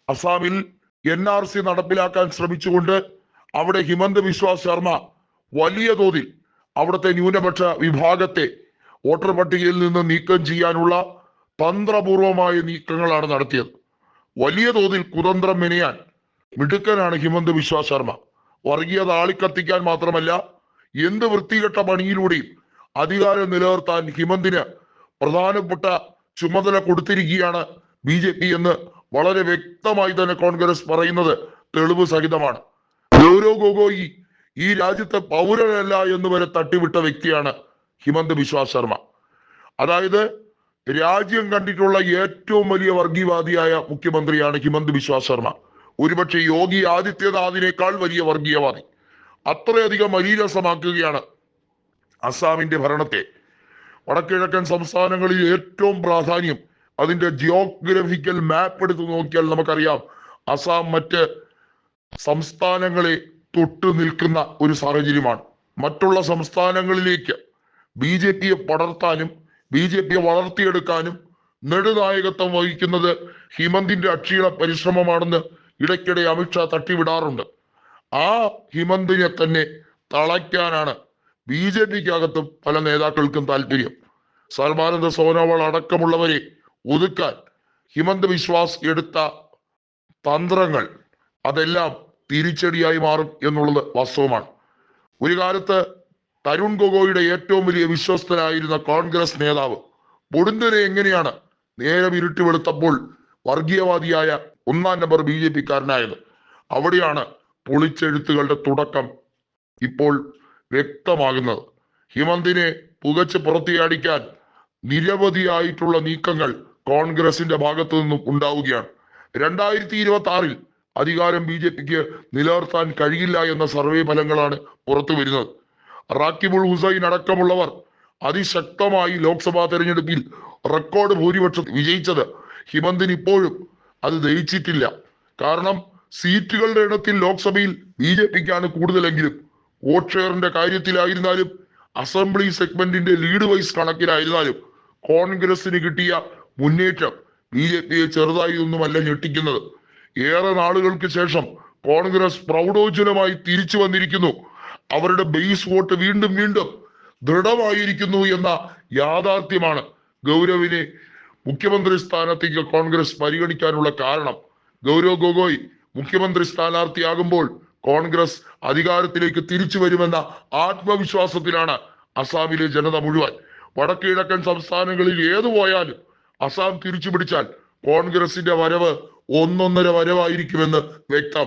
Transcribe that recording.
അസാമിൽ NRC നടപ്പിലാക്കാൻ ശ്രമിച്ചുകൊണ്ട് അവിടെ ഹിമന്ത ബിശ്വ ശർമ്മ വലിയ തോതിൽ അവിടുത്തെ ന്യൂനപക്ഷ വിഭാഗത്തെ വോട്ടർ പട്ടികയിൽ നിന്ന് നീക്കം ചെയ്യാനുള്ള തന്ത്രപൂർവമായ നീക്കങ്ങളാണ് നടത്തിയത്. വലിയ തോതിൽ കുതന്ത്രം മെനയാൻ മിടുക്കനാണ് ഹിമന്ത ബിശ്വ ശർമ്മ. വർഗീയത ആളിക്കത്തിക്കാൻ മാത്രമല്ല, എന്ത് വൃത്തികെട്ട പണിയിലൂടെയും അധികാരം നിലനിർത്താൻ ഹിമന്തിന് പ്രധാനപ്പെട്ട ചുമതല കൊടുത്തിരിക്കുകയാണ് BJP എന്ന് വളരെ വ്യക്തമായി തന്നെ കോൺഗ്രസ് പറയുന്നത് തെളിവ് സഹിതമാണ്. ഗൗരവ് ഗൊഗോയി ഈ രാജ്യത്തെ പൗരനല്ല എന്ന് വരെ തട്ടിവിട്ട വ്യക്തിയാണ് ഹിമന്ത ബിശ്വ ശർമ്മ. അതായത് രാജ്യം കണ്ടിട്ടുള്ള ഏറ്റവും വലിയ വർഗീയവാദിയായ മുഖ്യമന്ത്രിയാണ് ഹിമന്ത ബിശ്വ ശർമ്മ. ഒരുപക്ഷെ യോഗി ആദിത്യനാഥിനേക്കാൾ വലിയ വർഗീയവാദി. അത്രയധികം മലീരസമാക്കുകയാണ് അസാമിന്റെ ഭരണത്തെ. വടക്കിഴക്കൻ സംസ്ഥാനങ്ങളിൽ ഏറ്റവും പ്രാധാന്യം അതിന്റെ ജിയോഗ്രഫിക്കൽ മാപ്പ് എടുത്ത് നോക്കിയാൽ നമുക്കറിയാം അസാം മറ്റ് സംസ്ഥാനങ്ങളെ തൊട്ട് നിൽക്കുന്ന ഒരു സാഹചര്യമാണ്. മറ്റുള്ള സംസ്ഥാനങ്ങളിലേക്ക് BJPയെ പടർത്താനും BJPയെ വളർത്തിയെടുക്കാനും നെടുനായകത്വം വഹിക്കുന്നത് ഹിമന്തിന്റെ അക്ഷീണ പരിശ്രമമാണെന്ന് ഇടയ്ക്കിടെ അമിത്ഷാ തട്ടിവിടാറുണ്ട്. ആ ഹിമന്തിനെ തന്നെ തളയ്ക്കാനാണ് BJPക്കകത്തും പല നേതാക്കൾക്കും താല്പര്യം. സർബാനന്ദ സോനോവാൾ അടക്കമുള്ളവരെ ഒതുക്കാൻ ഹിമന്ത ബിശ്വാസ് എടുത്ത തന്ത്രങ്ങൾ അതെല്ലാം തിരിച്ചടിയായി മാറും എന്നുള്ളത് വാസ്തവമാണ്. ഒരു കാലത്ത് തരുൺ ഗൊഗോയുടെ ഏറ്റവും വലിയ വിശ്വസ്തനായിരുന്ന കോൺഗ്രസ് നേതാവ് പൊടുന്നനെ എങ്ങനെയാണ് നേരം ഇരുട്ടി വെളുത്തപ്പോൾ വർഗീയവാദിയായ 1-ാം നമ്പർ BJPക്കാരനായത്. അവിടെയാണ് പൊളിച്ചെഴുത്തുകളുടെ തുടക്കം ഇപ്പോൾ വ്യക്തമാകുന്നത്. ഹിമന്തിനെ പുകച്ച് പുറത്തിയടിക്കാൻ നിരവധിയായിട്ടുള്ള നീക്കങ്ങൾ കോൺഗ്രസിന്റെ ഭാഗത്തു നിന്നും ഉണ്ടാവുകയാണ്. 2026 അധികാരം BJPക്ക് നിലനിർത്താൻ കഴിയില്ല എന്ന സർവേ ഫലങ്ങളാണ് പുറത്തു വരുന്നത്. റാക്കിബുൾ ഹുസൈൻ അടക്കമുള്ളവർ അതിശക്തമായി ലോക്സഭാ തെരഞ്ഞെടുപ്പിൽ റെക്കോർഡ് ഭൂരിപക്ഷം വിജയിച്ചത് ഹിമന്തിന് ഇപ്പോഴും അത് ദഹിച്ചിട്ടില്ല. കാരണം സീറ്റുകളുടെ എണ്ണത്തിൽ ലോക്സഭയിൽ BJPക്കാണ് കൂടുതലെങ്കിലും വോട്ട് ഷെയറിന്റെ കാര്യത്തിലായിരുന്നാലും അസംബ്ലി സെഗ്മെന്റിന്റെ ലീഡ് വൈസ് കണക്കിലായിരുന്നാലും കോൺഗ്രസിന് കിട്ടിയ മുന്നേറ്റം BJPയെ ചെറുതായി ഒന്നുമല്ല ഞെട്ടിക്കുന്നത്. ഏറെ നാളുകൾക്ക് ശേഷം കോൺഗ്രസ് പ്രൗഢോജ്വലമായി തിരിച്ചു വന്നിരിക്കുന്നു. അവരുടെ ബേസ് വോട്ട് വീണ്ടും വീണ്ടും ദൃഢമായിരിക്കുന്നു എന്ന യാഥാർത്ഥ്യമാണ് ഗൗരവിനെ മുഖ്യമന്ത്രി സ്ഥാനത്തേക്ക് കോൺഗ്രസ് പരിഗണിക്കാനുള്ള കാരണം. ഗൗരവ് ഗൊഗോയ് മുഖ്യമന്ത്രി സ്ഥാനാർത്ഥിയാകുമ്പോൾ കോൺഗ്രസ് അധികാരത്തിലേക്ക് തിരിച്ചു വരുമെന്ന ആത്മവിശ്വാസത്തിലാണ് അസാമിലെ ജനത മുഴുവൻ. വടക്കിഴക്കൻ സംസ്ഥാനങ്ങളിൽ ഏതു പോയാലും അസാം തിരിച്ചു പിടിച്ചാൽ കോൺഗ്രസിന്റെ വരവ് ഒന്നൊന്നര വരവായിരിക്കുമെന്ന് വ്യക്തം.